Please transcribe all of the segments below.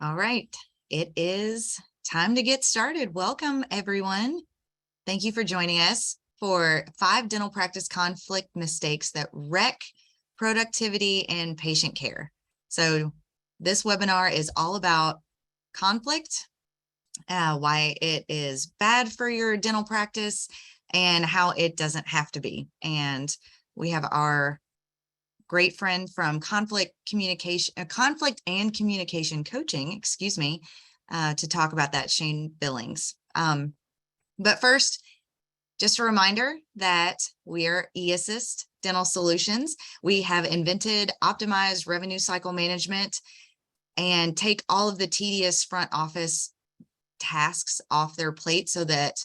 All right, it is time to get started. Welcome, everyone. Thank you for joining us for 5 dental practice conflict mistakes that wreck productivity and patient care. So this webinar is all about conflict, why it is bad for your dental practice, and how it doesn't have to be. And we have our great friend from conflict and communication coaching, to talk about that, Shane Billings. But first, just a reminder that we are eAssist Dental Solutions. We have invented optimized revenue cycle management and take all of the tedious front office tasks off their plate so that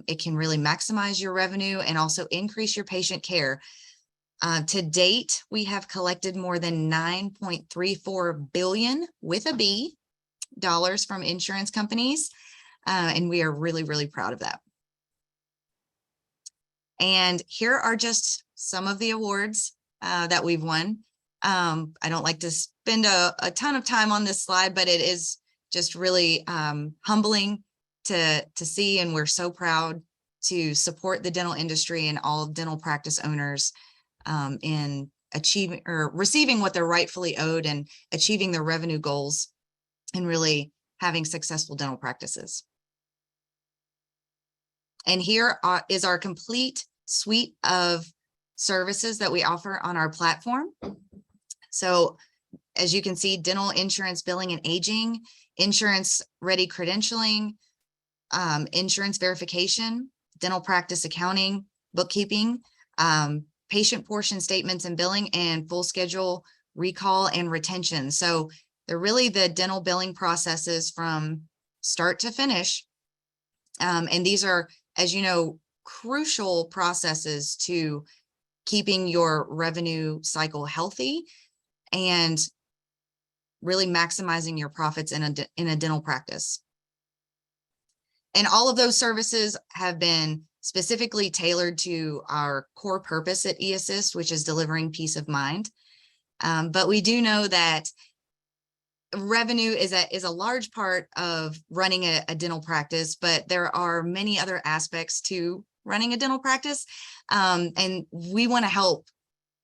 it can really maximize your revenue and also increase your patient care. To date, we have collected more than $9.34 billion with a B dollars from insurance companies, and we are really, really proud of that. And here are just some of the awards that we've won. I don't like to spend a ton of time on this slide, but it is just really humbling to see, and we're so proud to support the dental industry and all dental practice owners in achieving or receiving what they're rightfully owed and achieving their revenue goals and really having successful dental practices. And here is our complete suite of services that we offer on our platform. So as you can see, dental insurance billing and aging, insurance ready credentialing, insurance verification, dental practice accounting, bookkeeping, patient portion statements and billing, and full schedule recall and retention. So they're really the dental billing processes from start to finish. And these are, as you know, crucial processes to keeping your revenue cycle healthy and really maximizing your profits in a dental practice. And all of those services have been specifically tailored to our core purpose at eAssist, which is delivering peace of mind. But we do know that revenue is a large part of running a dental practice, but there are many other aspects to running a dental practice. And we want to help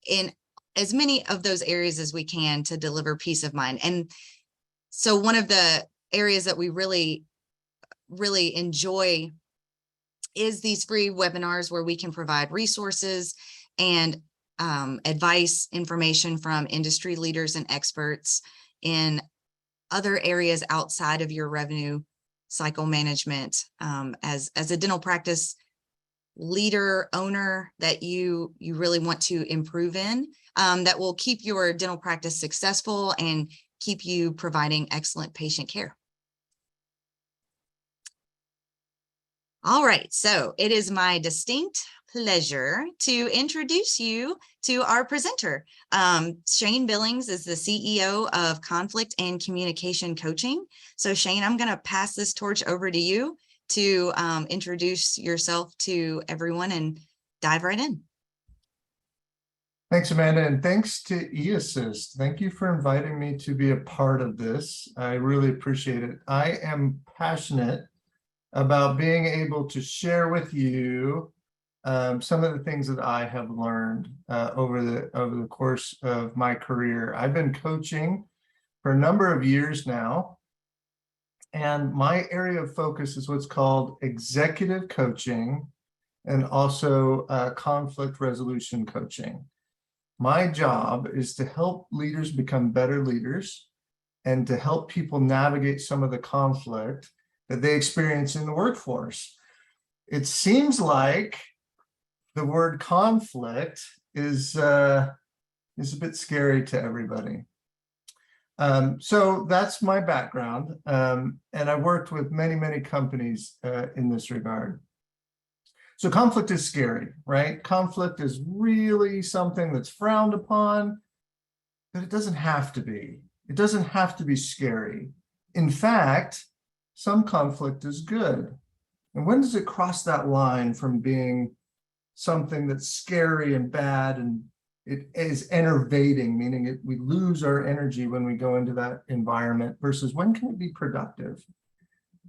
in as many of those areas as we can to deliver peace of mind. And so one of the areas that we really enjoy is these free webinars where we can provide resources and advice, information from industry leaders and experts in other areas outside of your revenue cycle management. As a dental practice leader, owner that you really want to improve in, that will keep your dental practice successful and keep you providing excellent patient care. All right, so it is my distinct pleasure to introduce you to our presenter. Shane Billings is the CEO of Conflict and Communication Coaching. So Shane, I'm going to pass this torch over to you to introduce yourself to everyone and dive right in. Thanks, Amanda, and thanks to eAssist. Thank you for inviting me to be a part of this. I really appreciate it. I am passionate about being able to share with you some of the things that I have learned over the course of my career. I've been coaching for a number of years now, and my area of focus is what's called executive coaching and also conflict resolution coaching. My job is to help leaders become better leaders and to help people navigate some of the conflict that they experience in the workforce. It seems like the word conflict is a bit scary to everybody. So that's my background, and I worked with many companies in this regard. So conflict is scary, right? Conflict is really something that's frowned upon, but it doesn't have to be. It doesn't have to be scary. In fact, some conflict is good. And when does it cross that line from being something that's scary and bad and it is enervating, meaning we lose our energy when we go into that environment versus when can it be productive?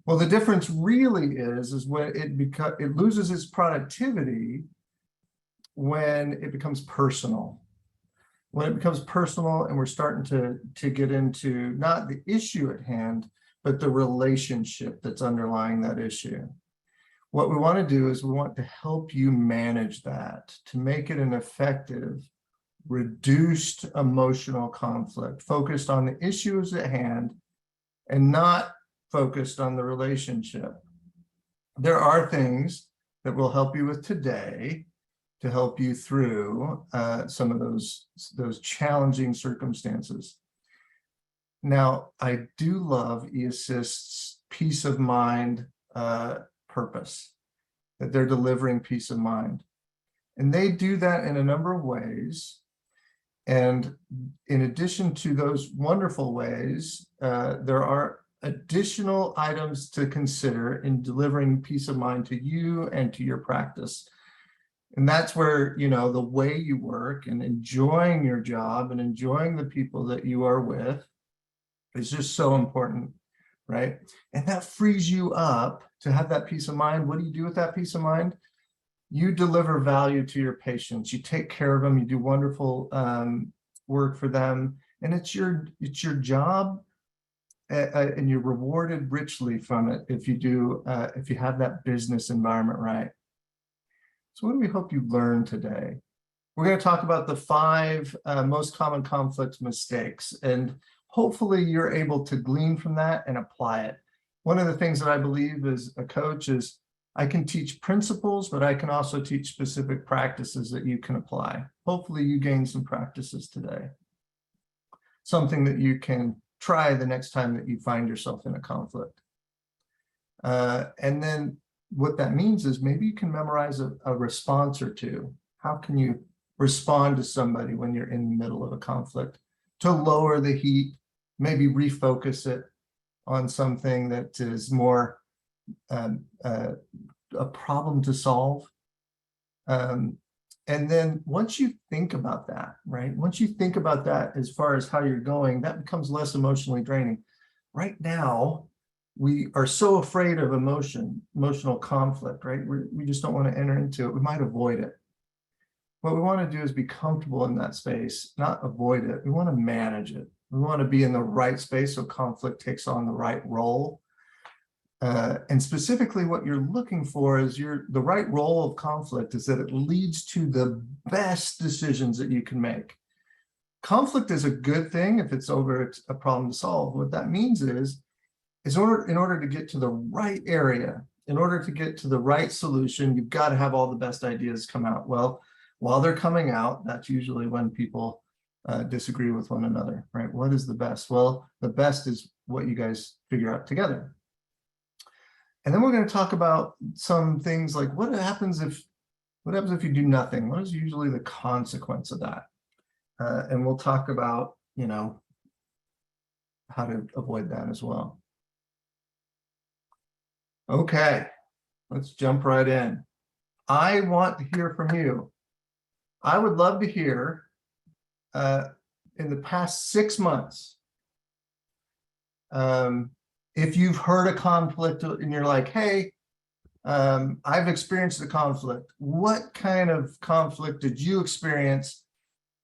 Well, the difference really is when it loses its productivity when it becomes personal. When it becomes personal and we're starting to get into not the issue at hand, but the relationship that's underlying that issue. What we want to do is we want to help you manage that, to make it an effective, reduced emotional conflict, focused on the issues at hand and not focused on the relationship. There are things that will help you with today to help you through some of those challenging circumstances. Now, I do love eAssist's peace of mind purpose, that they're delivering peace of mind. And they do that in a number of ways. And in addition to those wonderful ways, there are additional items to consider in delivering peace of mind to you and to your practice. And that's where, the way you work and enjoying your job and enjoying the people that you are with is just so important, right? And that frees you up to have that peace of mind. What do you do with that peace of mind? You deliver value to your patients. You take care of them. You do wonderful work for them. And it's your job, and you're rewarded richly from it if you have that business environment right. So what do we hope you learned today? We're going to talk about the 5 most common conflict mistakes, and hopefully you're able to glean from that and apply it. One of the things that I believe as a coach is I can teach principles, but I can also teach specific practices that you can apply. Hopefully you gain some practices today. Something that you can try the next time that you find yourself in a conflict. And then what that means is maybe you can memorize a response or two. How can you respond to somebody when you're in the middle of a conflict to lower the heat, maybe refocus it on something that is more a problem to solve. And then once you think about that, right? Once you think about that as far as how you're going, that becomes less emotionally draining. Right now, we are so afraid of emotional conflict, right? We just don't want to enter into it. We might avoid it. What we want to do is be comfortable in that space, not avoid it. We want to manage it. We want to be in the right space so conflict takes on the right role. And specifically what you're looking for is the right role of conflict is that it leads to the best decisions that you can make. Conflict is a good thing if it's over a problem to solve. What that means is in order to get to the right area, in order to get to the right solution, you've got to have all the best ideas come out. Well, while they're coming out, that's usually when people disagree with one another, right? What is the best? Well, the best is what you guys figure out together. And then we're going to talk about some things like what happens if you do nothing? What is usually the consequence of that? And we'll talk about, how to avoid that as well. Okay, let's jump right in. I want to hear from you. I would love to hear in the past 6 months, if you've heard a conflict and you're like, hey, I've experienced the conflict. What kind of conflict did you experience,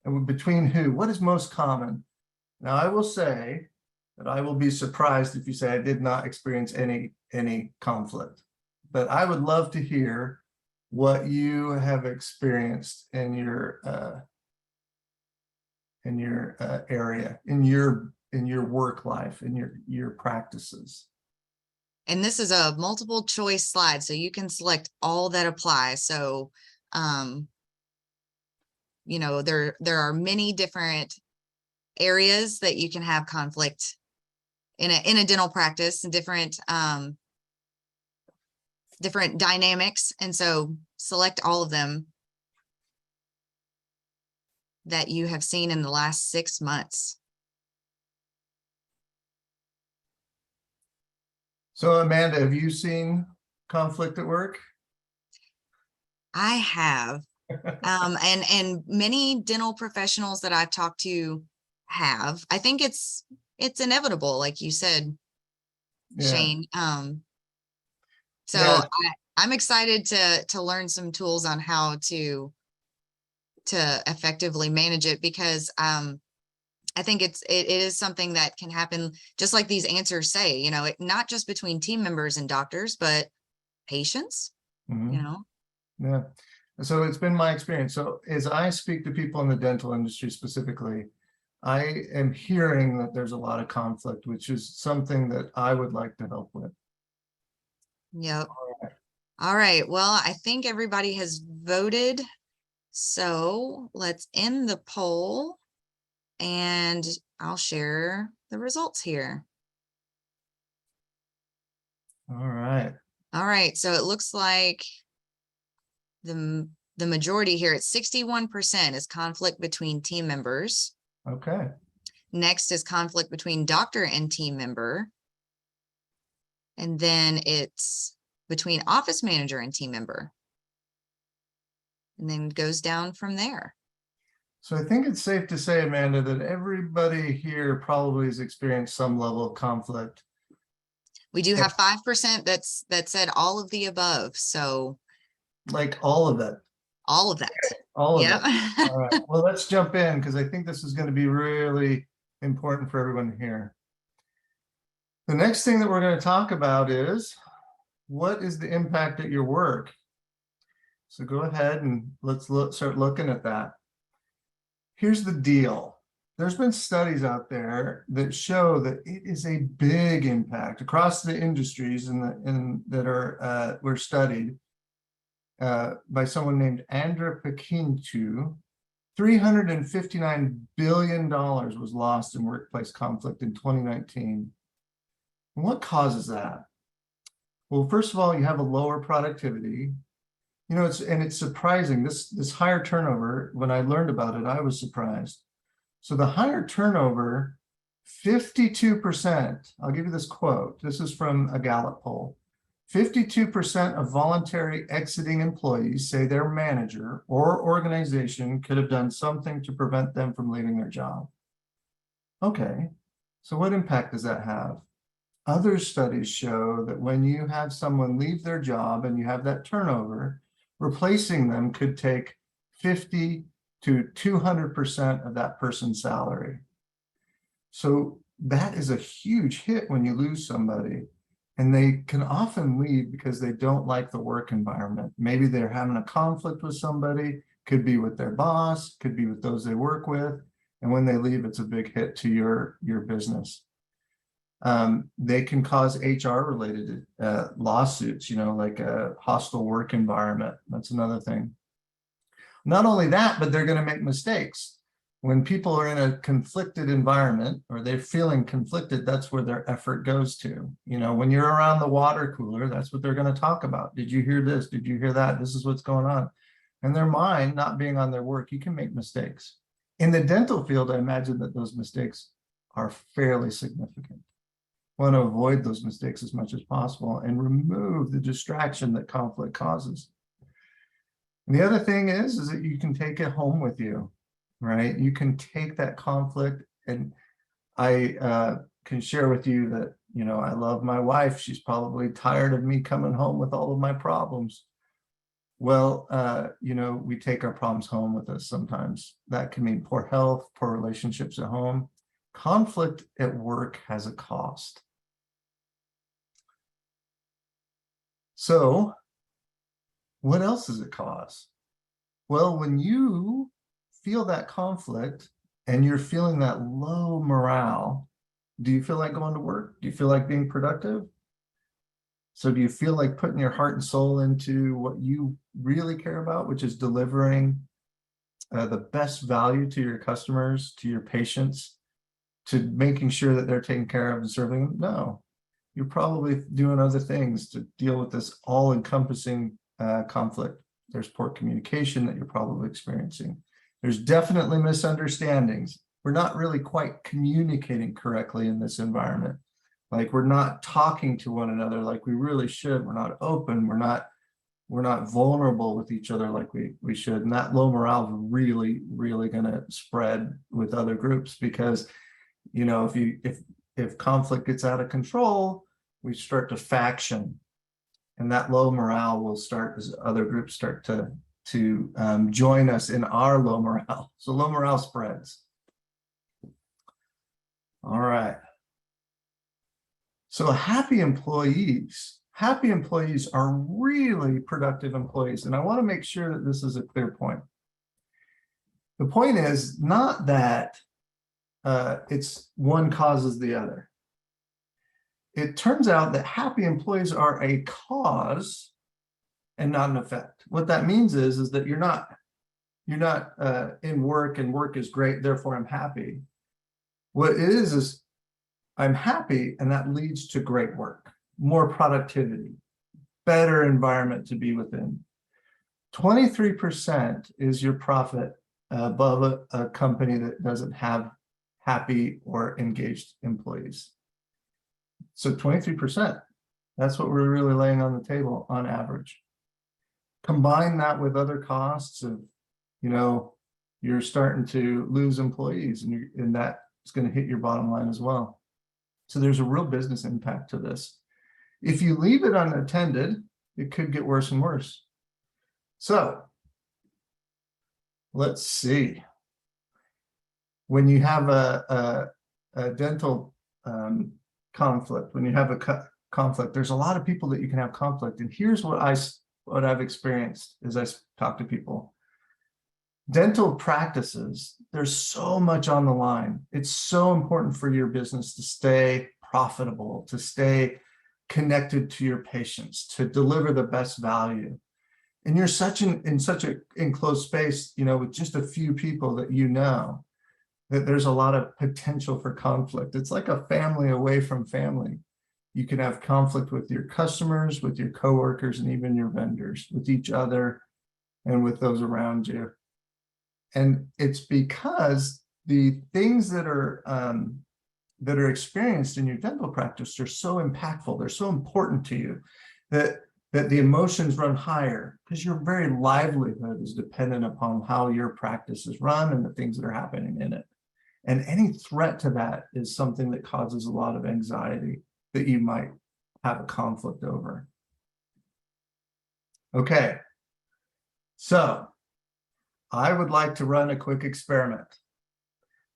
and between who? What is most common? Now, I will say that I will be surprised if you say I did not experience any conflict, but I would love to hear what you have experienced in your area, in your work life, in your practices. And this is a multiple choice slide, so you can select all that apply. So, there are many different areas that you can have conflict in a dental practice, and different dynamics. And so select all of them that you have seen in the last 6 months. So Amanda, have you seen conflict at work? I have. And many dental professionals that I've talked to have. I think it's inevitable, like you said, Yeah, Shane. So yeah, I'm excited to learn some tools on how to effectively manage it, because I think it is something that can happen, just like these answers say, not just between team members and doctors, but patients, you mhm, know. yeah. So it's been my experience. So as I speak to people in the dental industry specifically, I am hearing that there's a lot of conflict, which is something that I would like to help with. Yep. All right. Well, I think everybody has voted. So let's end the poll and I'll share the results here. All right. All right. So it looks like the majority here at 61% is conflict between team members. Okay. Next is conflict between doctor and team member. And then it's between office manager and team member. And then goes down from there. So I think it's safe to say, Amanda, that everybody here probably has experienced some level of conflict. We do have 5% that said all of the above. So Like all of it. all of that. All of Yeah. it. All right. Well, let's jump in because I think this is going to be really important for everyone to hear. The next thing that we're going to talk about is what is the impact at your work? So go ahead and let's start looking at that. Here's the deal. There's been studies out there that show that it is a big impact across the industries that are were studied by someone named Andra Pekintu. $359 billion was lost in workplace conflict in 2019. And what causes that? Well, first of all, you have a lower productivity. It's surprising. This higher turnover, when I learned about it, I was surprised. So the higher turnover, 52%, I'll give you this quote. This is from a Gallup poll. 52% of voluntary exiting employees say their manager or organization could have done something to prevent them from leaving their job. Okay, so what impact does that have? Other studies show that when you have someone leave their job and you have that turnover, replacing them could take 50 to 200% of that person's salary. So that is a huge hit when you lose somebody. And they can often leave because they don't like the work environment. Maybe they're having a conflict with somebody, could be with their boss, could be with those they work with. And when they leave, it's a big hit to your business. They can cause HR related lawsuits, like a hostile work environment. That's another thing. Not only that, but they're going to make mistakes. When people are in a conflicted environment or they're feeling conflicted, that's where their effort goes to. When you're around the water cooler, that's what they're going to talk about. Did you hear this? Did you hear that? This is what's going on. And their mind not being on their work, you can make mistakes. In the dental field, I imagine that those mistakes are fairly significant. Want to avoid those mistakes as much as possible and remove the distraction that conflict causes. And the other thing is that you can take it home with you, right? You can take that conflict, and I can share with you that, I love my wife. She's probably tired of me coming home with all of my problems. Well, we take our problems home with us sometimes. That can mean poor health, poor relationships at home. Conflict at work has a cost. So what else does it cause? Well, when you feel that conflict and you're feeling that low morale, do you feel like going to work? Do you feel like being productive? So do you feel like putting your heart and soul into what you really care about, which is delivering the best value to your customers, to your patients, to making sure that they're taken care of and serving them? No, you're probably doing other things to deal with this all-encompassing conflict. There's poor communication that you're probably experiencing. There's definitely misunderstandings. We're not really quite communicating correctly in this environment. Like, we're not talking to one another like we really should. We're not open. We're not We're not vulnerable with each other like we should. And that low morale is really, really going to spread with other groups because, you know, if conflict gets out of control, we start to faction, and that low morale will start as other groups start to join us in our low morale. So low morale spreads. All right. So happy employees are really productive employees. And I want to make sure that this is a clear point. The point is not that it's one causes the other. It turns out that happy employees are a cause and not an effect. What that means is that you're not in work and work is great, therefore I'm happy. What it is I'm happy, and that leads to great work, more productivity, better environment to be within. 23% is your profit above a company that doesn't have happy or engaged employees. So 23%, that's what we're really laying on the table on average. Combine that with other costs of, you know, you're starting to lose employees, and that is going to hit your bottom line as well. So there's a real business impact to this. If you leave it unattended, it could get worse and worse. So let's see. When you have a dental conflict, when you have a conflict, there's a lot of people that you can have conflict. And here's what I've experienced as I talk to people. Dental practices, there's so much on the line. It's so important for your business to stay profitable, to stay connected to your patients, to deliver the best value. And you're in such an enclosed space, you know, with just a few people that you know, that there's a lot of potential for conflict. It's like a family away from family. You can have conflict with your customers, with your coworkers, and even your vendors, with each other and with those around you. And it's because the things that are experienced in your dental practice are so impactful, they're so important to you, that the emotions run higher because your very livelihood is dependent upon how your practice is run and the things that are happening in it. And any threat to that is something that causes a lot of anxiety that you might have a conflict over. Okay, so I would like to run a quick experiment.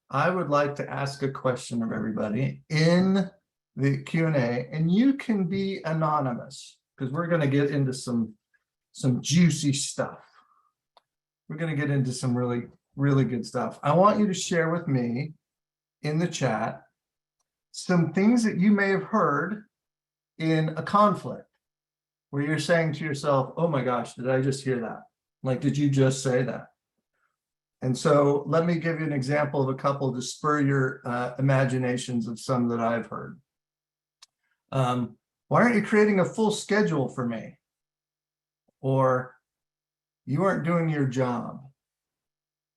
I would like to ask a question of everybody in the Q&A, and you can be anonymous because we're going to get into some juicy stuff. We're going to get into some really, really good stuff. I want you to share with me in the chat some things that you may have heard in a conflict where you're saying to yourself, oh my gosh, did I just hear that? Like, did you just say that? And so let me give you an example of a couple to spur your imaginations of some that I've heard. Why aren't you creating a full schedule for me? Or you aren't doing your job.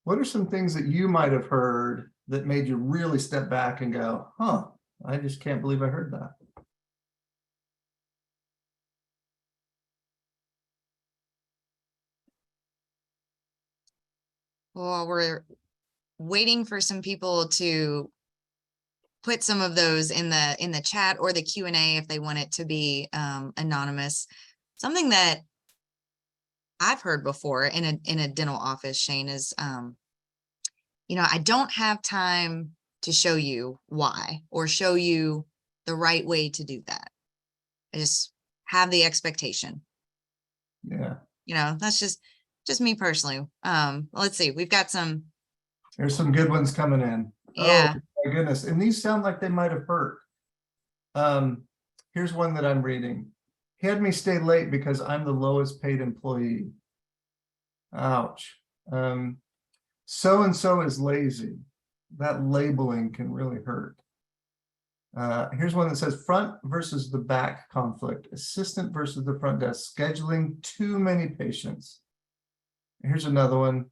What are some things that you might have heard that made you really step back and go, huh, I just can't believe I heard that? Well, we're waiting for some people to put some of those in the chat or the Q&A if they want it to be anonymous. Something that I've heard before in a dental office, Shane, is you know, I don't have time to show you why or show you the right way to do that. I just have the expectation. Yeah. You know, that's just me personally. Let's see. We've got some. There's some good ones coming in. Yeah. Oh my goodness. And these sound like they might have hurt. Here's one that I'm reading. He had me stay late because I'm the lowest paid employee. Ouch. So-and-so is lazy. That labeling can really hurt. Here's one that says front versus the back conflict, assistant versus the front desk, scheduling too many patients. Here's another one,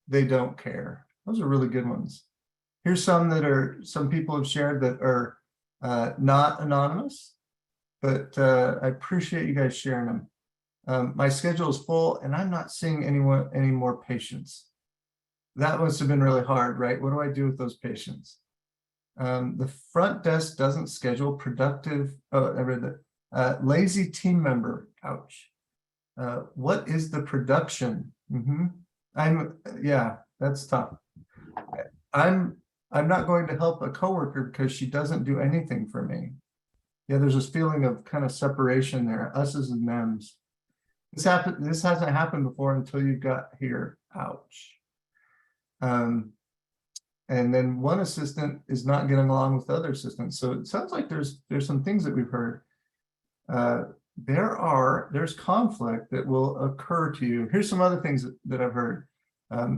they don't care. Those are really good ones. Here's some people have shared that are not anonymous, but I appreciate you guys sharing them. My schedule is full and I'm not seeing any more patients. That must have been really hard, right? What do I do with those patients? The front desk doesn't schedule productive, oh, I read that. Lazy team member, ouch. What is the production? Yeah, that's tough. I'm not going to help a coworker because she doesn't do anything for me. Yeah, there's this feeling of kind of separation there, us's and them's. This hasn't happened before until you got here. Ouch. And then one assistant is not getting along with the other assistants. So it sounds like there's some things that we've heard. There's conflict that will occur to you. Here's some other things that I've heard.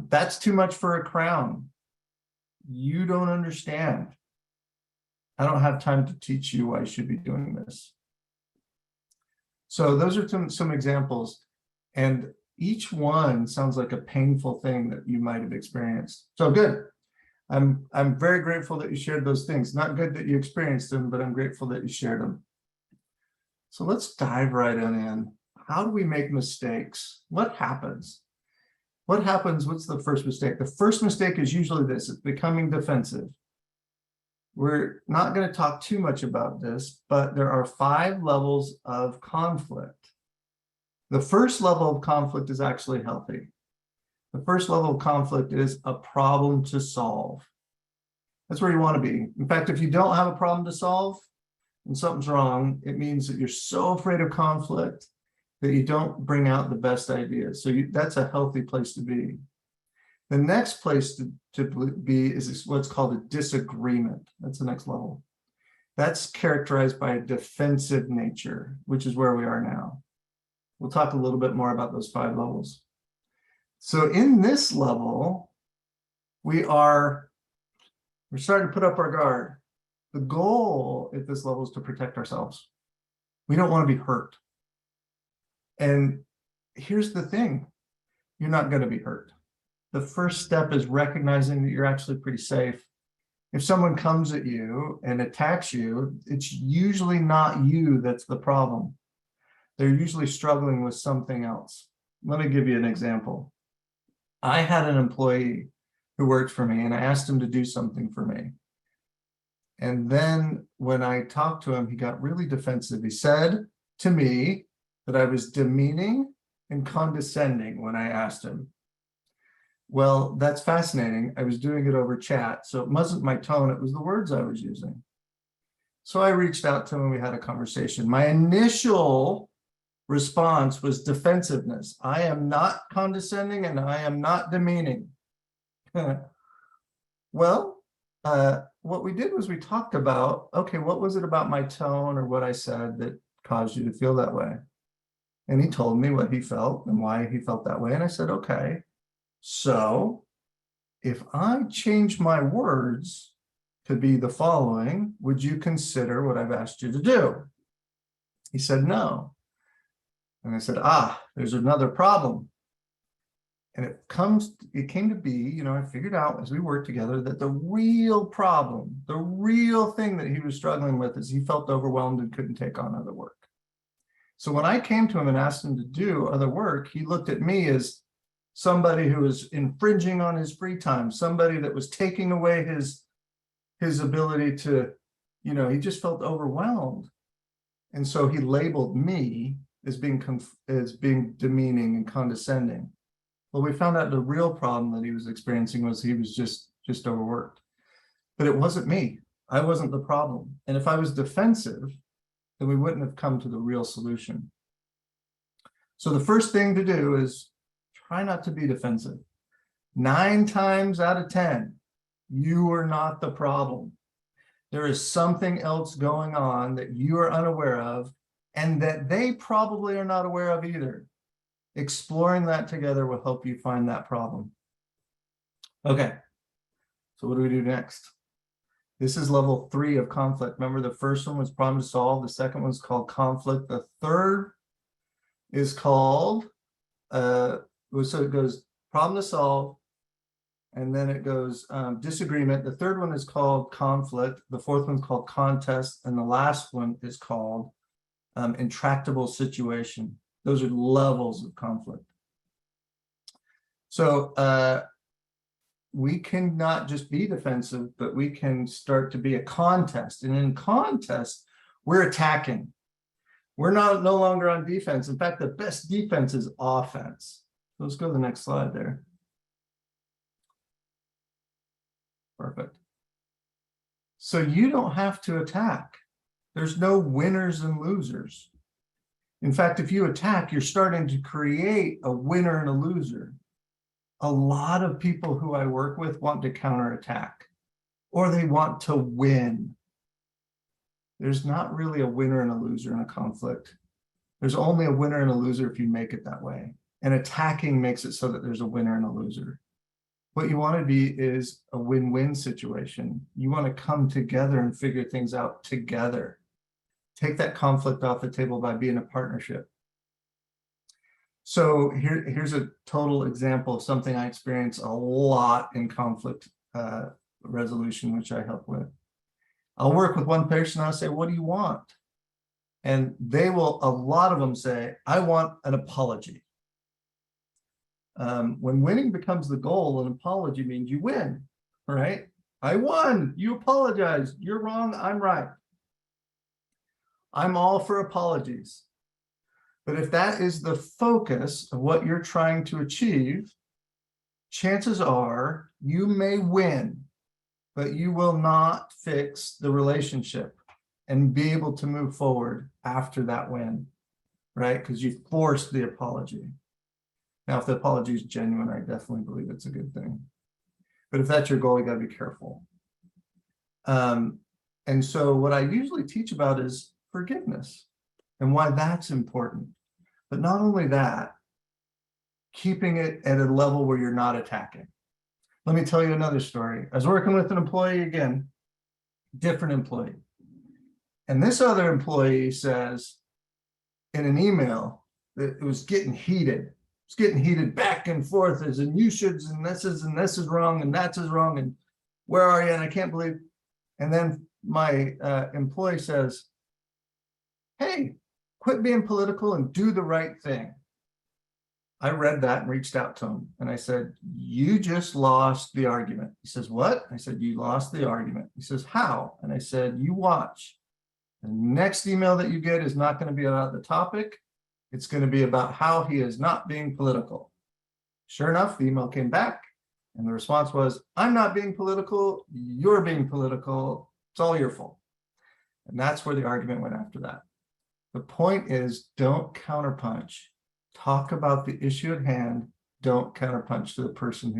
That's too much for a crown. You don't understand. I don't have time to teach you why you should be doing this. So those are some examples, and each one sounds like a painful thing that you might have experienced. So good. I'm very grateful that you shared those things. Not good that you experienced them, but I'm grateful that you shared them. So let's dive right on in. How do we make mistakes? What happens? What happens? What's the first mistake? The first mistake is usually this: it's becoming defensive. We're not going to talk too much about this, but there are 5 levels of conflict. The first level of conflict is actually healthy. The first level of conflict is a problem to solve. That's where you want to be. In fact, if you don't have a problem to solve and something's wrong, it means that you're so afraid of conflict that you don't bring out the best ideas. So that's a healthy place to be. The next place to be is what's called a disagreement. That's the next level. That's characterized by a defensive nature, which is where we are now. We'll talk a little bit more about those 5 levels. So in this level, we're starting to put up our guard. The goal at this level is to protect ourselves. We don't want to be hurt. And here's the thing, you're not going to be hurt. The first step is recognizing that you're actually pretty safe. If someone comes at you and attacks you, it's usually not you that's the problem. They're usually struggling with something else. Let me give you an example. I had an employee who worked for me, and I asked him to do something for me. And then when I talked to him, he got really defensive. He said to me that I was demeaning and condescending when I asked him. Well, that's fascinating. I was doing it over chat, so it wasn't my tone, it was the words I was using. So I reached out to him and we had a conversation. My initial response was defensiveness. I am not condescending and I am not demeaning. Well, what we did was we talked about, okay, what was it about my tone or what I said that caused you to feel that way? And he told me what he felt and why he felt that way. And I said, okay, so if I change my words to be the following, would you consider what I've asked you to do? He said, no. And I said, there's another problem. And it came to be, I figured out as we worked together that the real problem, the real thing that he was struggling with is he felt overwhelmed and couldn't take on other work. So when I came to him and asked him to do other work, he looked at me as somebody who was infringing on his free time, somebody that was taking away his ability to, he just felt overwhelmed. And so he labeled me as being demeaning and condescending. Well, we found out the real problem that he was experiencing was he was just overworked. But it wasn't me. I wasn't the problem. And if I was defensive, then we wouldn't have come to the real solution. So the first thing to do is try not to be defensive. 9 times out of 10, you are not the problem. There is something else going on that you are unaware of and that they probably are not aware of either. Exploring that together will help you find that problem. Okay, so what do we do next? This is level 3 of conflict. Remember, the first one was problem to solve. The second one is called conflict. The third is called, so it goes problem to solve, and then it goes disagreement. The third one is called conflict. The fourth one is called contest. And the last one is called intractable situation. Those are levels of conflict. So we cannot just be defensive, but we can start to be a contest. And in contest, we're attacking. We're no longer on defense. In fact, the best defense is offense. Let's go to the next slide there. Perfect. So you don't have to attack. There's no winners and losers. In fact, if you attack, you're starting to create a winner and a loser. A lot of people who I work with want to counterattack, or they want to win. There's not really a winner and a loser in a conflict. There's only a winner and a loser if you make it that way. And attacking makes it so that there's a winner and a loser. What you want to be is a win-win situation. You want to come together and figure things out together. Take that conflict off the table by being a partnership. So here's a total example of something I experience a lot in conflict resolution, which I help with. I'll work with one person, I'll say, what do you want? And they will, a lot of them say, I want an apology. When winning becomes the goal, an apology means you win, right? I won, you apologize, you're wrong, I'm right. I'm all for apologies. But if that is the focus of what you're trying to achieve, chances are you may win, but you will not fix the relationship and be able to move forward after that win, right? Because you forced the apology. Now, if the apology is genuine, I definitely believe it's a good thing. But if that's your goal, you got to be careful. And so what I usually teach about is forgiveness and why that's important. But not only that, keeping it at a level where you're not attacking. Let me tell you another story. I was working with an employee again, different employee. And this other employee says in an email that it was getting heated. It's getting heated back and forth as in you shoulds and this is wrong and that's is wrong and where are you? And I can't believe. And then my employee says, hey, quit being political and do the right thing. I read that and reached out to him and I said, you just lost the argument. He says, what? I said, you lost the argument. He says, how? And I said, you watch. The next email that you get is not going to be about the topic. It's going to be about how he is not being political. Sure enough, the email came back and the response was, I'm not being political. You're being political. It's all your fault. And that's where the argument went after that. The point is, don't counterpunch. Talk about the issue at hand. Don't counterpunch to the person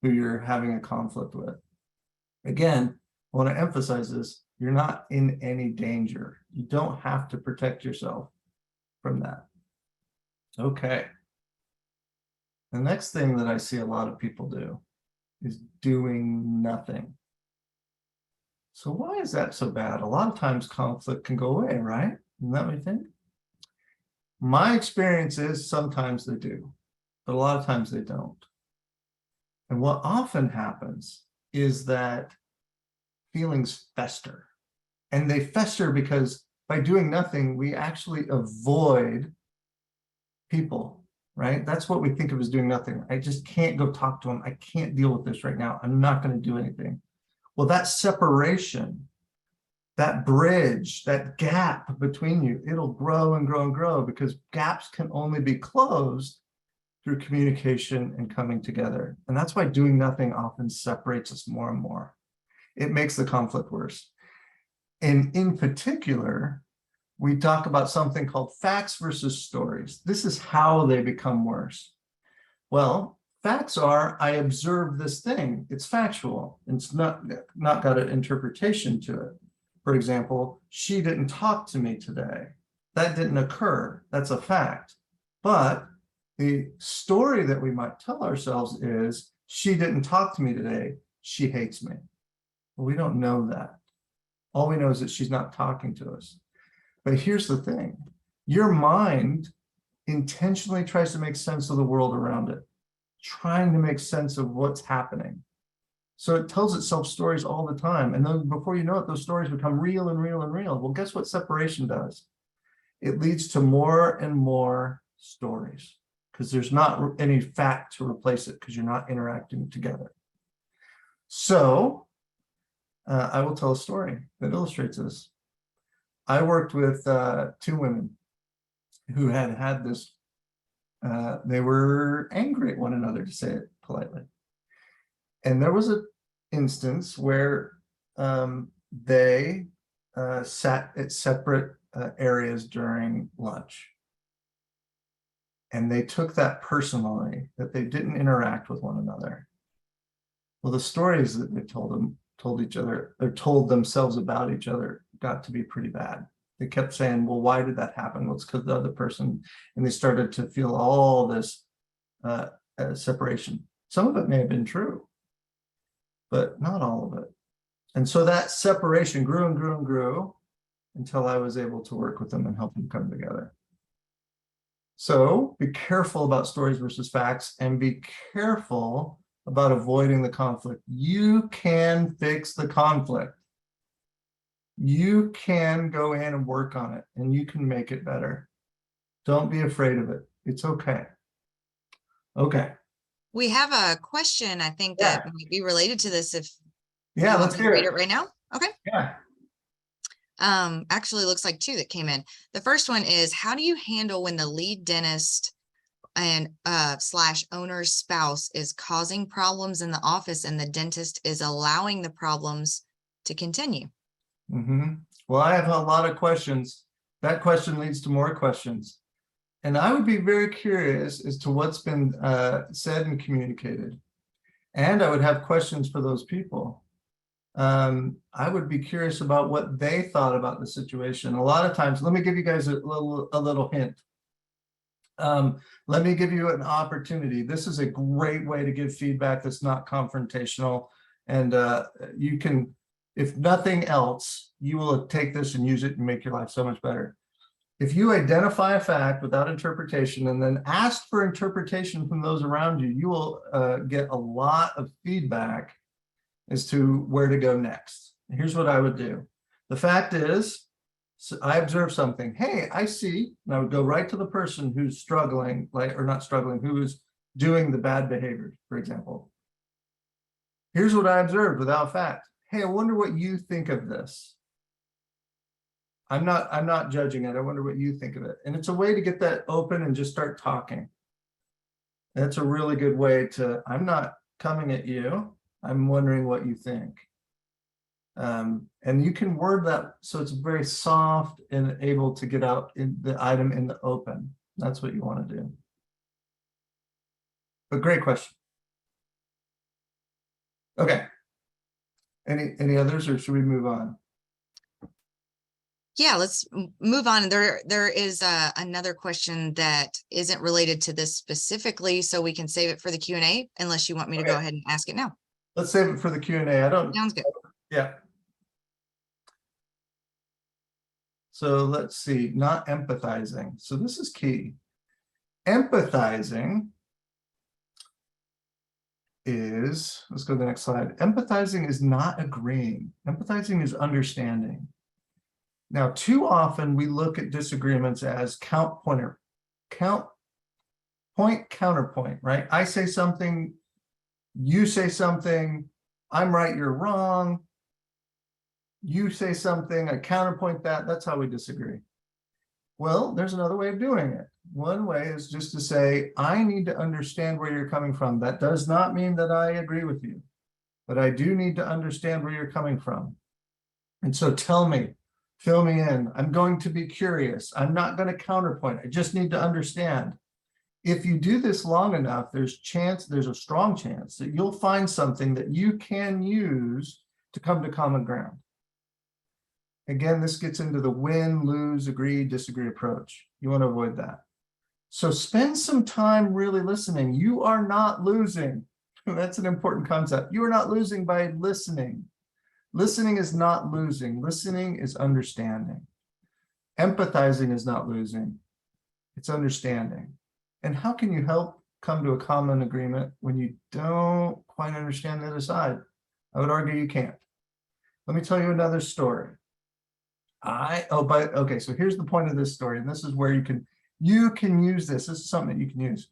who you're having a conflict with. Again, I want to emphasize this. You're not in any danger. You don't have to protect yourself from that. Okay. The next thing that I see a lot of people do is doing nothing. So why is that so bad? A lot of times conflict can go away, right? Isn't that what you think? My experience is sometimes they do, but a lot of times they don't. And what often happens is that feelings fester. And they fester because by doing nothing, we actually avoid people, right? That's what we think of as doing nothing. I just can't go talk to them. I can't deal with this right now. I'm not going to do anything. Well, that separation, that bridge, that gap between you, it'll grow and grow and grow because gaps can only be closed through communication and coming together. And that's why doing nothing often separates us more and more. It makes the conflict worse. And in particular, we talk about something called facts versus stories. This is how they become worse. Well, facts are, I observed this thing. It's factual. It's not got an interpretation to it. For example, she didn't talk to me today. That didn't occur. That's a fact. But the story that we might tell ourselves is, she didn't talk to me today. She hates me. Well, we don't know that. All we know is that she's not talking to us. But here's the thing. Your mind intentionally tries to make sense of the world around it, trying to make sense of what's happening. So it tells itself stories all the time. And then before you know it, those stories become real and real and real. Well, guess what separation does? it leads to more and more stories because there's not any fact to replace it because you're not interacting together. So I will tell a story that illustrates this. I worked with 2 women who had this, they were angry at one another, to say it politely. And there was an instance where they sat at separate areas during lunch. And they took that personally, that they didn't interact with one another. Well, the stories that they told each other, or told themselves about each other, got to be pretty bad. They kept saying, well, why did that happen? Well, it's because the other person, and they started to feel all this separation. Some of it may have been true, but not all of it. And so that separation grew and grew and grew until I was able to work with them and help them come together. So be careful about stories versus facts, and be careful about avoiding the conflict. You can fix the conflict. You can go in and work on it, and you can make it better. Don't be afraid of it. It's okay. Okay. We have a question, I think, Yeah. that might be related to this. If Yeah, you want let's me to hear read it. it right now. Okay. Yeah. Actually looks like 2 that came in. The first one is, how do you handle when the lead dentist and / owner's spouse is causing problems in the office and the dentist is allowing the problems to continue? Well, I have a lot of questions. That question leads to more questions. And I would be very curious as to what's been said and communicated. And I would have questions for those people. I would be curious about what they thought about the situation. A lot of times, let me give you guys a little hint. Let me give you an opportunity. This is a great way to give feedback that's not confrontational. And you can, if nothing else, you will take this and use it and make your life so much better. If you identify a fact without interpretation and then ask for interpretation from those around you, you will get a lot of feedback as to where to go next. Here's what I would do. The fact is, so I observe something. Hey, I see. And I would go right to the person who's struggling, or not struggling, who is doing the bad behavior, for example. Here's what I observed without fact. Hey, I wonder what you think of this. I'm not judging it. I wonder what you think of it. And it's a way to get that open and just start talking. That's a really good way to, I'm not coming at you. I'm wondering what you think. And you can word that so it's very soft and able to get out in the item in the open. That's what you want to do. But great question. Okay. Any others, or should we move on? Yeah, let's move on. There is another question that isn't related to this specifically, so we can save it for the Q&A, unless you want me to go ahead and ask it now. Let's save it for the Q&A. I don't. Sounds good. Yeah. So let's see, not empathizing. So this is key. Empathizing is, let's go to the next slide. Empathizing is not agreeing. Empathizing is understanding. Now, too often we look at disagreements as point, counterpoint, right? I say something, you say something, I'm right, you're wrong. You say something, I counterpoint that. That's how we disagree. Well, there's another way of doing it. One way is just to say, I need to understand where you're coming from. That does not mean that I agree with you, but I do need to understand where you're coming from. And so tell me, fill me in. I'm going to be curious. I'm not going to counterpoint. I just need to understand. If you do this long enough, there's a strong chance that you'll find something that you can use to come to common ground. Again, this gets into the win, lose, agree, disagree approach. You want to avoid that. So spend some time really listening. You are not losing. That's an important concept. You are not losing by listening. Listening is not losing. Listening is understanding. Empathizing is not losing. It's understanding. And how can you help come to a common agreement when you don't quite understand the other side? I would argue you can't. Let me tell you another story. Okay, so here's the point of this story, and this is where you can use this. This is something that you can use.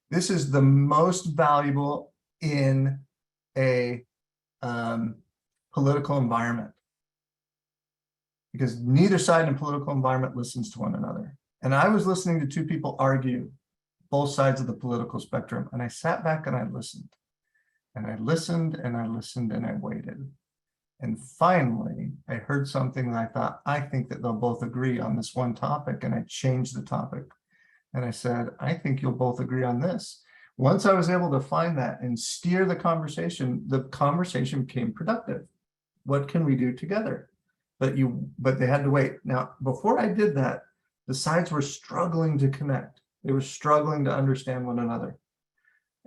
This is the most valuable in a political environment, because neither side in a political environment listens to one another. And I was listening to two people argue both sides of the political spectrum, and I sat back and I listened, and I listened, and I listened, and I waited. And finally, I heard something that I thought, I think that they'll both agree on this one topic. And I changed the topic. And I said, I think you'll both agree on this. Once I was able to find that and steer the conversation became productive. What can we do together? But they had to wait. Now, before I did that, the sides were struggling to connect. They were struggling to understand one another.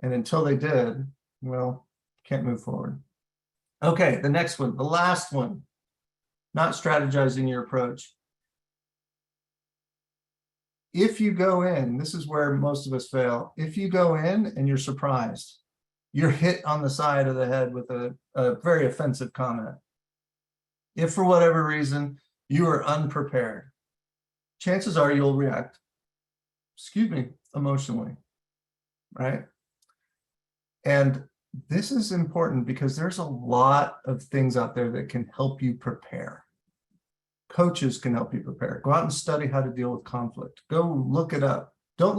And until they did, well, can't move forward. Okay, the next one, the last one, not strategizing your approach. If you go in, this is where most of us fail. If you go in and you're surprised, you're hit on the side of the head with a very offensive comment. If for whatever reason you are unprepared, chances are you'll react, emotionally, right? And this is important because there's a lot of things out there that can help you prepare. Coaches can help you prepare. Go out and study how to deal with conflict. Go look it up. Do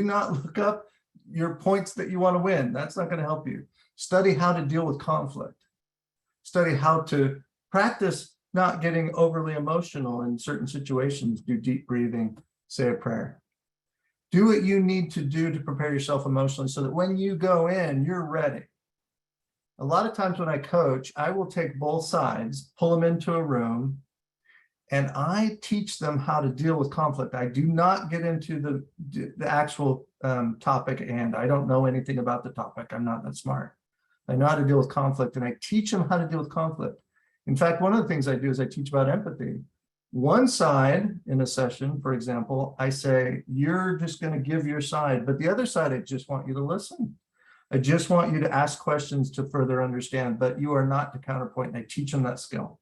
not look up your points that you want to win. That's not going to help you. Study how to deal with conflict. Study how to practice not getting overly emotional in certain situations. Do deep breathing, say a prayer. Do what you need to do to prepare yourself emotionally so that when you go in, you're ready. A lot of times when I coach, I will take both sides, pull them into a room, and I teach them how to deal with conflict. I do not get into the actual topic at hand. I don't know anything about the topic. I'm not that smart. I know how to deal with conflict, and I teach them how to deal with conflict. In fact, one of the things I do is I teach about empathy. One side in a session, for example, I say, you're just going to give your side, but the other side, I just want you to listen. I just want you to ask questions to further understand, but you are not to counterpoint. And I teach them that skill.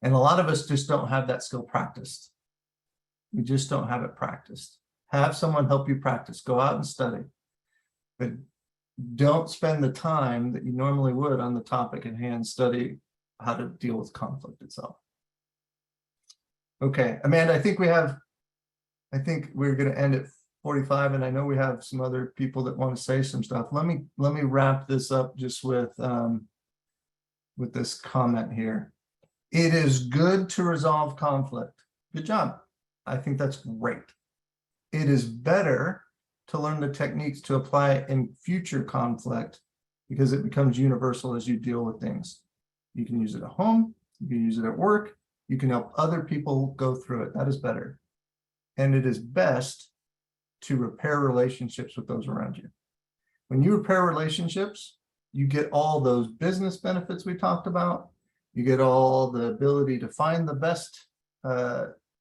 And a lot of us just don't have that skill practiced. We just don't have it practiced. Have someone help you practice. Go out and study. But don't spend the time that you normally would on the topic at hand. Study how to deal with conflict itself. Okay, Amanda, I think we're going to end at 45, and I know we have some other people that want to say some stuff. Let me wrap this up just with this comment here. It is good to resolve conflict. Good job. I think that's great. It is better to learn the techniques to apply in future conflict because it becomes universal as you deal with things. You can use it at home, you can use it at work, you can help other people go through it. That is better. And it is best to repair relationships with those around you. When you repair relationships, you get all those business benefits we talked about. You get all the ability to find the best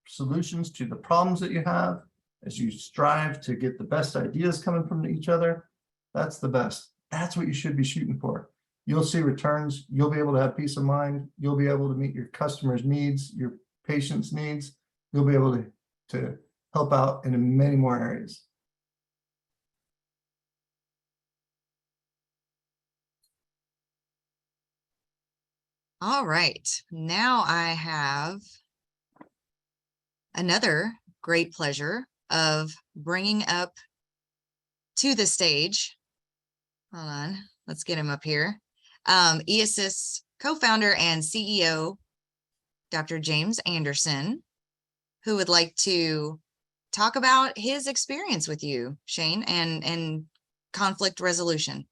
solutions to the problems that you have as you strive to get the best ideas coming from each other. That's the best. That's what you should be shooting for. You'll see returns. You'll be able to have peace of mind. You'll be able to meet your customers' needs, your patients' needs. You'll be able to help out in many more areas. All right, now I have another great pleasure of bringing up to the stage. Hold on, let's get him up here. eAssist co-founder and CEO, Dr. James Anderson, who would like to talk about his experience with you, Shane, and conflict resolution.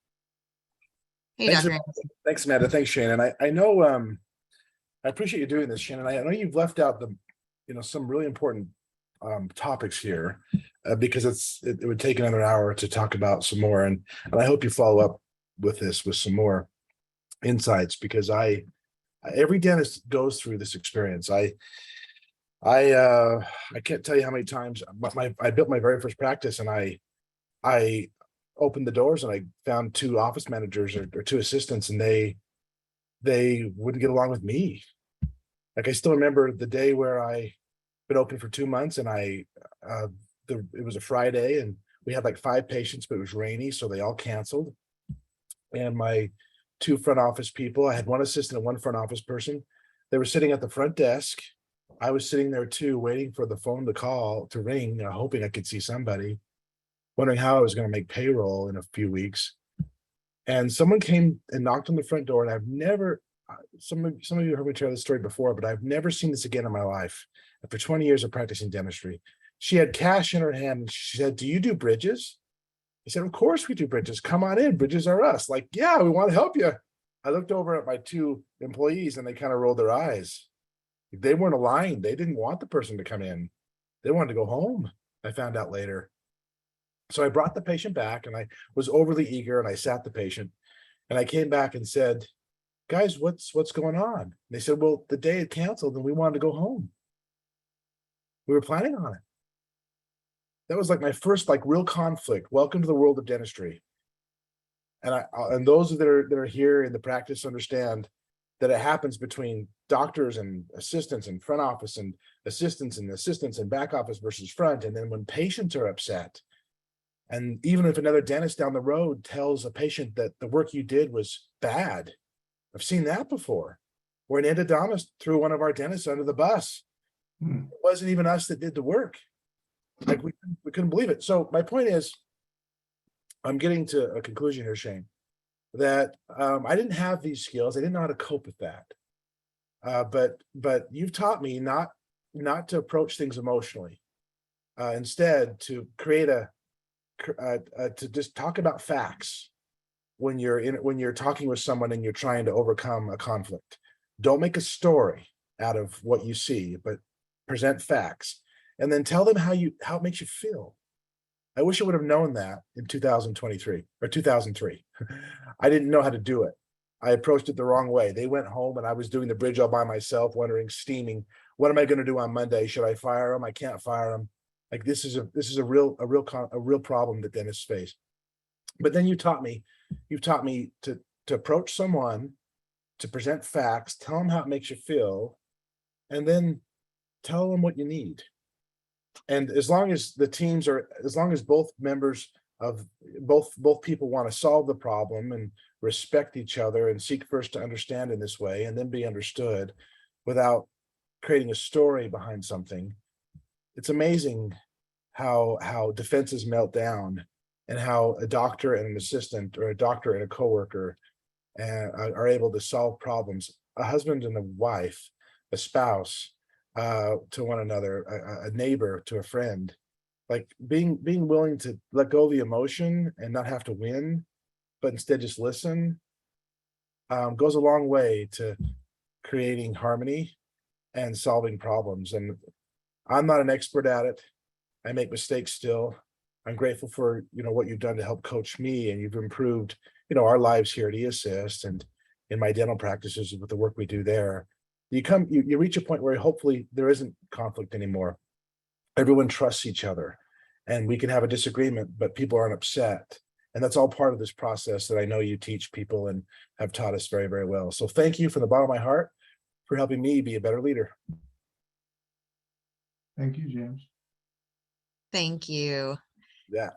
Hey, Thanks, Dr. Anderson. thanks, Amanda. Thanks, Shannon. I know I appreciate you doing this, Shannon. I know you've left out some really important topics here because it would take another hour to talk about some more, and I hope you follow up with this with some more insights because every dentist goes through this experience. I can't tell you how many times I built my very first practice and I opened the doors and I found two office managers or two assistants and they wouldn't get along with me. Like I still remember the day where I been open for 2 months, and it was a Friday, and we had like 5 patients, but it was rainy, so they all canceled. And my 2 front office people, I had 1 assistant and 1 front office person. They were sitting at the front desk. I was sitting there too, waiting for the phone to ring, hoping I could see somebody, wondering how I was going to make payroll in a few weeks. And someone came and knocked on the front door, and I've never, some of you heard me tell this story before, but I've never seen this again in my life. After 20 years of practicing dentistry, she had cash in her hand, and she said, "Do you do bridges?" I said, "Of course we do bridges. Come on in. Bridges are us." Like, "Yeah, we want to help you." I looked over at my 2 employees, and they kind of rolled their eyes. They weren't aligned. They didn't want the person to come in. They wanted to go home. I found out later. So I brought the patient back, and I was overly eager, and I sat the patient, and I came back and said, "Guys, what's going on?" And they said, "Well, the day it canceled and we wanted to go home. We were planning on it." That was like my first like real conflict. Welcome to the world of dentistry. And those that are here in the practice understand that it happens between doctors and assistants and front office and assistants and back office versus front. And then when patients are upset, and even if another dentist down the road tells a patient that the work you did was bad, I've seen that before, where an endodontist threw one of our dentists under the bus. Hmm. It wasn't even us that did the work. Like we couldn't believe it. So my point is, I'm getting to a conclusion here, Shane, that I didn't have these skills. I didn't know how to cope with that. But you've taught me not to approach things emotionally. Instead, to create to just talk about facts when you're talking with someone and you're trying to overcome a conflict. Don't make a story out of what you see, but present facts, and then tell them how it makes you feel. I wish I would have known that in 2023 or 2003. I didn't know how to do it. I approached it the wrong way. They went home, and I was doing the bridge all by myself, wondering, steaming, what am I going to do on Monday? Should I fire them? I can't fire them. Like this is a real problem that dentists face. But then you've taught me to approach someone, to present facts, tell them how it makes you feel, and then tell them what you need. And as long as both members of both people want to solve the problem and respect each other and seek first to understand in this way and then be understood without creating a story behind something, it's amazing how defenses melt down, and how a doctor and an assistant, or a doctor and a coworker are able to solve problems. A husband and a wife, a spouse, to one another, a neighbor to a friend, like being willing to let go of the emotion and not have to win, but instead just listen, goes a long way to creating harmony and solving problems. And I'm not an expert at it. I make mistakes still. I'm grateful for what you've done to help coach me, and you've improved our lives here at eAssist and in my dental practices with the work we do there. You reach a point where hopefully there isn't conflict anymore. Everyone trusts each other, and we can have a disagreement, but people aren't upset. And that's all part of this process that I know you teach people and have taught us very, very well. So thank you from the bottom of my heart for helping me be a better leader. Thank you, James. Thank you. Yeah.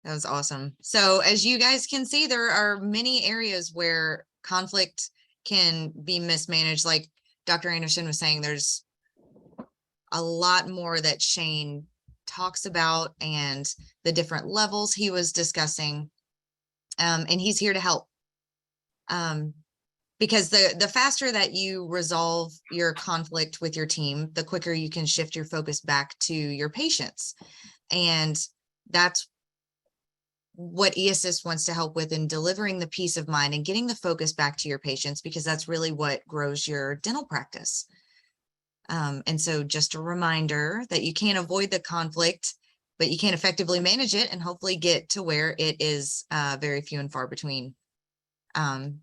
That was awesome. So as you guys can see, there are many areas where conflict can be mismanaged. Like Dr. Anderson was saying, there's a lot more that Shane talks about and the different levels he was discussing. And he's here to help. Because the faster that you resolve your conflict with your team, the quicker you can shift your focus back to your patients. And that's what eAssist wants to help with, in delivering the peace of mind and getting the focus back to your patients, because that's really what grows your dental practice. And so just a reminder that you can't avoid the conflict, but you can effectively manage it and hopefully get to where it is very few and far between.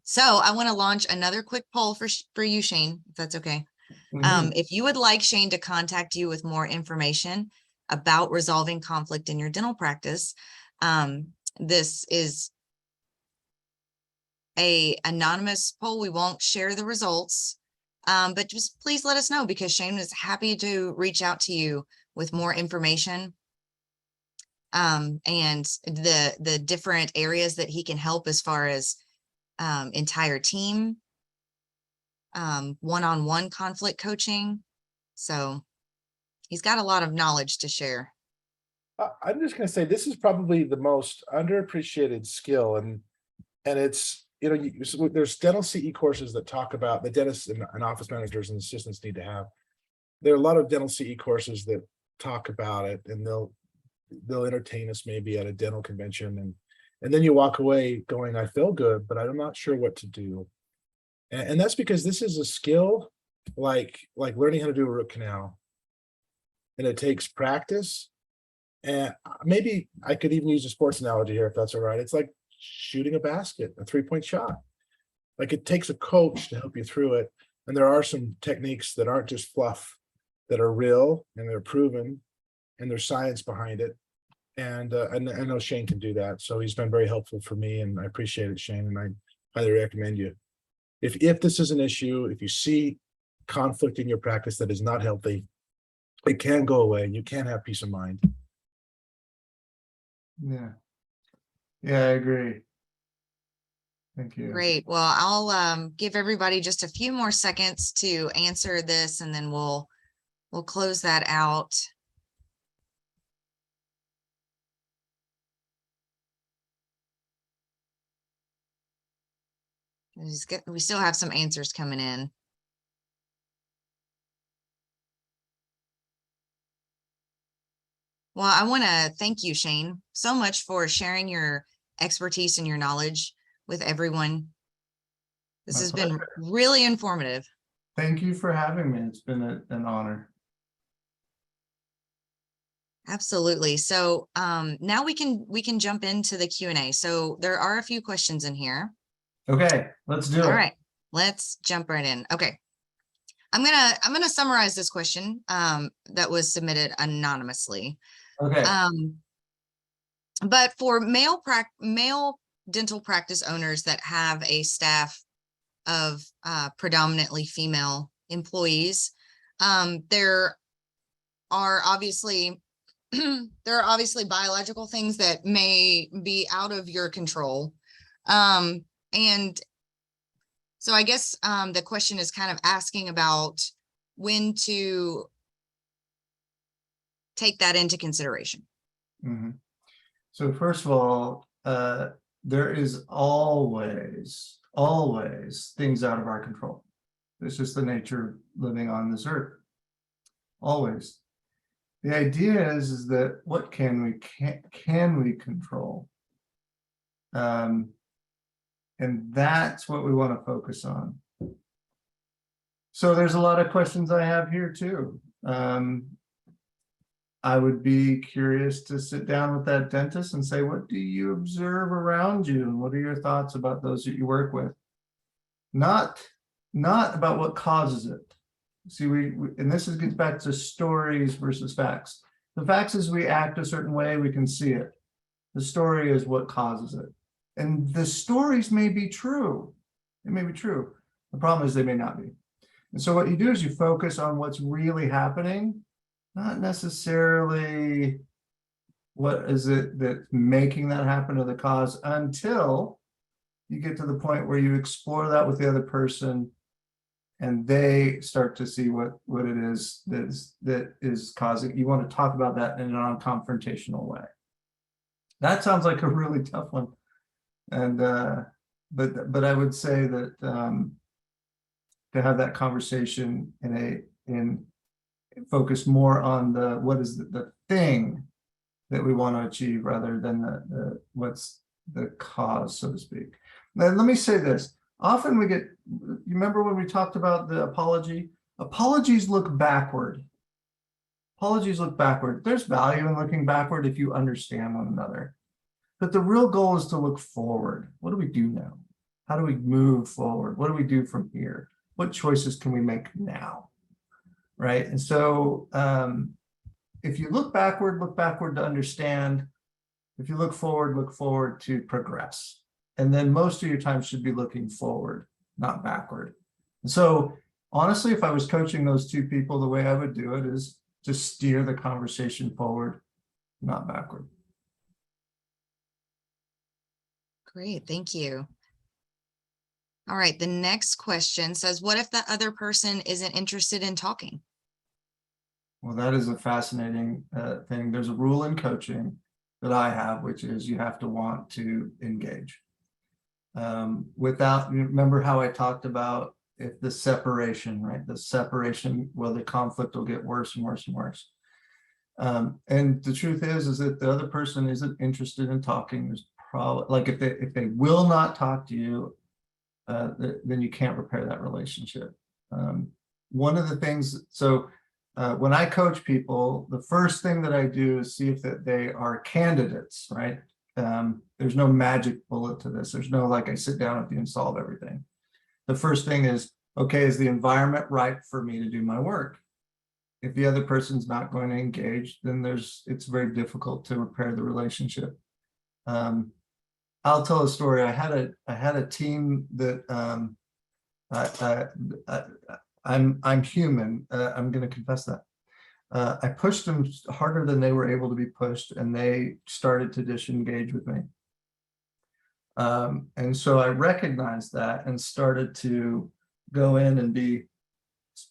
So I want to launch another quick poll for you, Shane, if that's okay. If you would like Shane to contact you with more information about resolving conflict in your dental practice, this is a anonymous poll. We won't share the results, but just please let us know, because Shane is happy to reach out to you with more information. And the different areas that he can help as far as entire team, one-on-one conflict coaching. So he's got a lot of knowledge to share. I'm just going to say this is probably the most underappreciated skill, and it's, you know, so there's dental CE courses that talk about the dentists and office managers and assistants need to have. There are a lot of dental CE courses that talk about it, and they'll entertain us maybe at a dental convention, and then you walk away going, I feel good, but I'm not sure what to do. And that's because this is a skill like learning how to do a root canal, and it takes practice. And maybe I could even use a sports analogy here, if that's all right. It's like shooting a basket, a 3-point shot. Like, it takes a coach to help you through it. And there are some techniques that aren't just fluff, that are real and they're proven, and there's science behind it. And I know Shane can do that. So he's been very helpful for me, and I appreciate it, Shane. And I highly recommend you. If this is an issue, if you see conflict in your practice that is not healthy, it can go away. You can have peace of mind. Yeah. Yeah, I agree. Thank you. Great. Well, I'll give everybody just a few more seconds to answer this, and then we'll close that out. We still have some answers coming in. Well, I want to thank you, Shane, so much for sharing your expertise and your knowledge with everyone. This My has pleasure. been really informative. Thank you for having me. It's been an honor. Absolutely. So now we can jump into the Q&A. So there are a few questions in here. Okay, let's do it. All right, let's jump right in. Okay. I'm gonna summarize this question that was submitted anonymously. Okay. But for male dental practice owners that have a staff of predominantly female employees, there are obviously biological things that may be out of your control. And so I guess the question is kind of asking about when to take that into consideration. Mm-hmm. So first of all, there is always things out of our control. It's just the nature of living on this earth. Always. The idea is that what can we control? And that's what we want to focus on. So there's a lot of questions I have here too. I would be curious to sit down with that dentist and say, what do you observe around you? And what are your thoughts about those that you work with? Not about what causes it. See, and this gets back to stories versus facts. The facts is we act a certain way, we can see it. The story is what causes it. And the stories may be true. It may be true. The problem is they may not be. And so what you do is you focus on what's really happening, not necessarily what is it that's making that happen or the cause, until you get to the point where you explore that with the other person and they start to see what it is that is causing. You want to talk about that in a non-confrontational way. That sounds like a really tough one. And but I would say that to have that conversation in focus more on what is the thing that we want to achieve rather than the what's the cause, so to speak. Now, let me say this. Often we get, you remember when we talked about the apology? Apologies look backward. Apologies look backward. There's value in looking backward if you understand one another. But the real goal is to look forward. What do we do now? How do we move forward? What do we do from here? What choices can we make now? Right? And so if you look backward to understand. If you look forward to progress. And then most of your time should be looking forward, not backward. And so honestly, if I was coaching those two people, the way I would do it is to steer the conversation forward, not backward. Great, thank you. All right, the next question says, what if the other person isn't interested in talking? Well, that is a fascinating thing. There's a rule in coaching that I have, which is you have to want to engage. Remember how I talked about if the separation, right? The separation, well, the conflict will get worse and worse and worse. And the truth is that the other person isn't interested in talking. There's probably, like, if they will not talk to you, then you can't repair that relationship. One of the things, when I coach people, the first thing that I do is see if that they are candidates, right? There's no magic bullet to this. There's no, like, I sit down with you and solve everything. The first thing is, okay, is the environment right for me to do my work? If the other person's not going to engage, then it's very difficult to repair the relationship. I'll tell a story. I had a team that I'm human. I'm going to confess that. I pushed them harder than they were able to be pushed, and they started to disengage with me. And so I recognized that and started to go in and be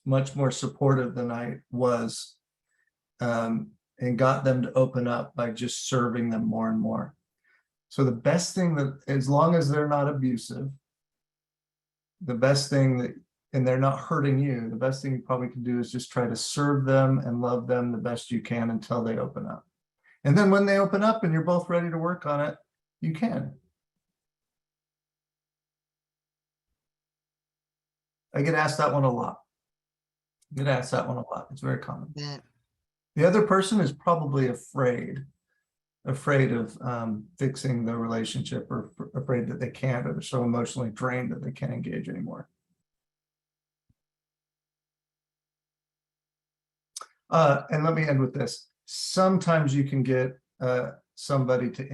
much more supportive than I was, and got them to open up by just serving them more and more. So the best thing that, as long as they're not abusive, the best thing that, and they're not hurting you, the best thing you probably can do is just try to serve them and love them the best you can until they open up. And then when they open up and you're both ready to work on it, you can. I get asked that one a lot. It's very common. Yeah. The other person is probably afraid of fixing the relationship, or afraid that they can't, or they're so emotionally drained that they can't engage anymore. And let me end with this. Sometimes you can get somebody to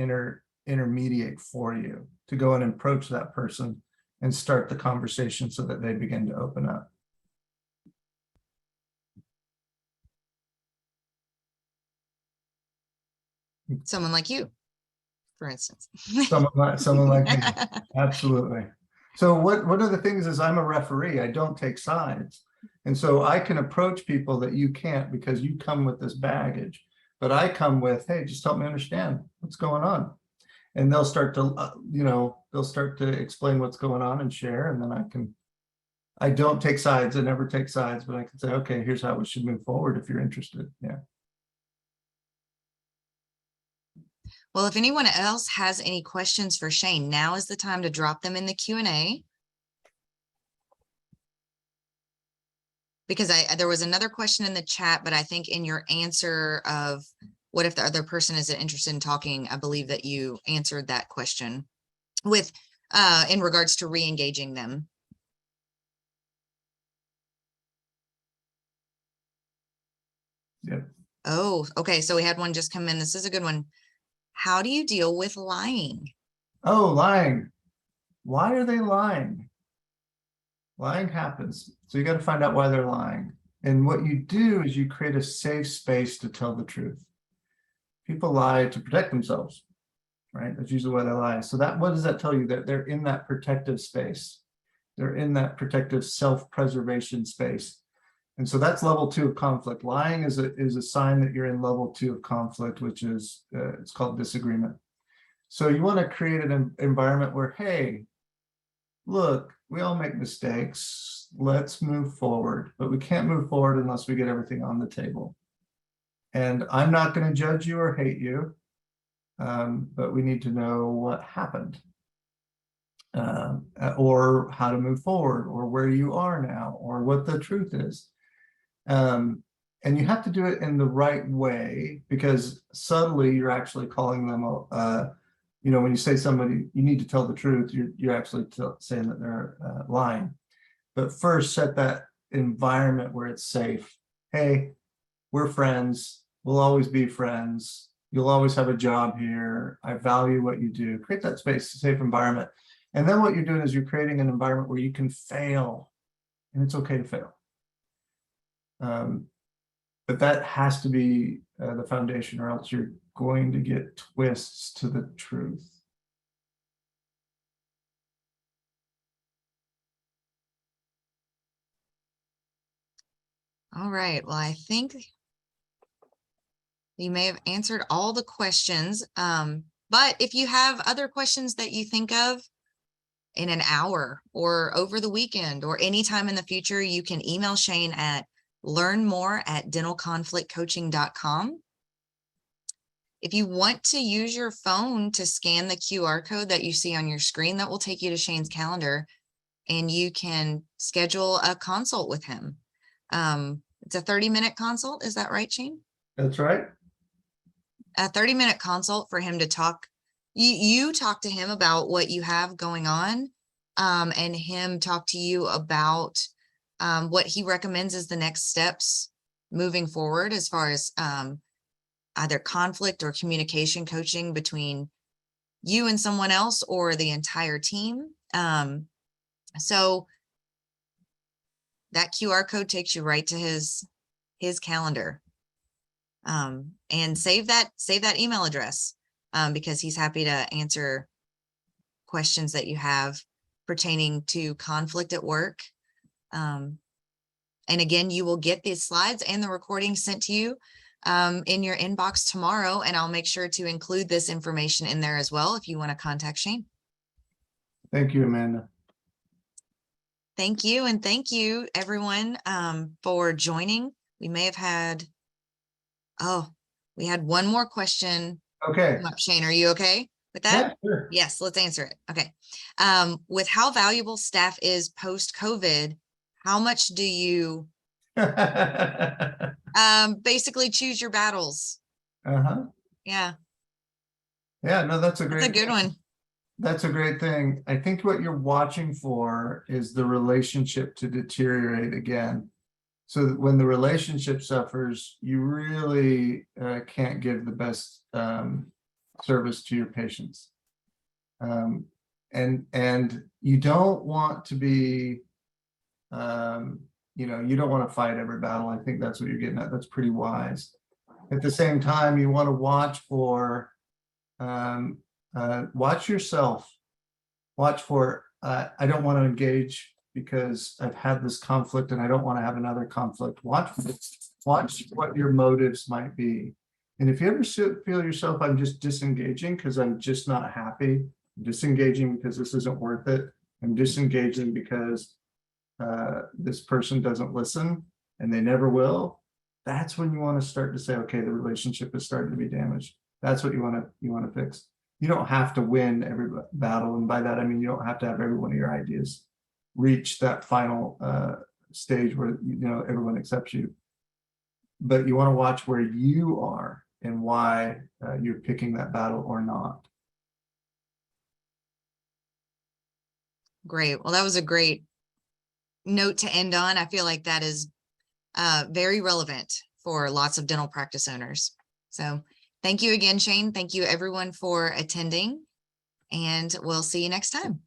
intermediate for you, to go and approach that person and start the conversation so that they begin to open up. Someone like you, for instance. Someone like me. Absolutely. So one of the things is I'm a referee. I don't take sides. And so I can approach people that you can't, because you come with this baggage. But I come with, hey, just help me understand what's going on. And they'll start to, they'll start to explain what's going on and share. And then I don't take sides. I never take sides, but I can say, okay, here's how we should move forward if you're interested. Yeah. Well, if anyone else has any questions for Shane, now is the time to drop them in the Q&A. Because there was another question in the chat, but I think in your answer of what if the other person isn't interested in talking, I believe that you answered that question with in regards to re-engaging them. Yeah. Oh, okay. So we had one just come in. This is a good one. How do you deal with lying? Oh, lying. Why are they lying? Lying happens. So you got to find out why they're lying. And what you do is you create a safe space to tell the truth. People lie to protect themselves, right? That's usually why they lie. So what does that tell you? That they're in that protective space. They're in that protective self-preservation space. And so that's level 2 of conflict. Lying is a sign that you're in level 2 of conflict, which is, it's called disagreement. So you want to create an environment where, hey, look, we all make mistakes. Let's move forward. But we can't move forward unless we get everything on the table. And I'm not going to judge you or hate you, but we need to know what happened, or how to move forward, or where you are now, or what the truth is. And you have to do it in the right way, because subtly you're actually calling them, when you say somebody, you need to tell the truth, you're actually saying that they're lying. But first, set that environment where it's safe. Hey, we're friends. We'll always be friends. You'll always have a job here. I value what you do. Create that space, safe environment. And then what you're doing is you're creating an environment where you can fail, and it's okay to fail. But that has to be the foundation, or else you're going to get twists to the truth. All right. Well, I think you may have answered all the questions. But if you have other questions that you think of in an hour or over the weekend or anytime in the future, you can email Shane at learnmore@dentalconflictcoaching.com. If you want to use your phone to scan the QR code that you see on your screen, that will take you to Shane's calendar, and you can schedule a consult with him. It's a 30-minute consult. Is that right, Shane? That's right. A 30-minute consult for him to talk. You talk to him about what you have going on, and him talk to you about what he recommends as the next steps moving forward, as far as either conflict or communication coaching between you and someone else or the entire team. So that QR code takes you right to his calendar. And save that email address, because he's happy to answer questions that you have pertaining to conflict at work. And again, you will get these slides and the recording sent to you in your inbox tomorrow, and I'll make sure to include this information in there as well if you want to contact Shane. Thank you, Amanda. Thank you, and thank you everyone for joining. We may have had, we had one more question. Okay. Come up. Shane, are you okay with that? Yeah, sure. Yes, let's answer it. Okay. With how valuable staff is post-COVID, how much do you basically choose your battles? Yeah, Yeah, no, that's a that's great a good one. That's a great thing. I think what you're watching for is the relationship to deteriorate again. So that when the relationship suffers, you really can't give the best service to your patients. And you don't want to be, you don't want to fight every battle. I think that's what you're getting at. That's pretty wise. At the same time, you want to watch for, watch yourself. Watch for, I don't want to engage because I've had this conflict and I don't want to have another conflict. Watch what your motives might be. And if you ever feel yourself, I'm just disengaging because I'm just not happy, I'm disengaging because this isn't worth it, I'm disengaging because this person doesn't listen and they never will, that's when you want to start to say, okay, the relationship is starting to be damaged. That's what you want to fix. You don't have to win every battle. And by that, I mean, you don't have to have every one of your ideas reach that final stage where, everyone accepts you. But you want to watch where you are and why you're picking that battle or not. Great. Well, that was a great note to end on. I feel like that is very relevant for lots of dental practice owners. So thank you again, Shane. Thank you everyone for attending, and we'll see you next time.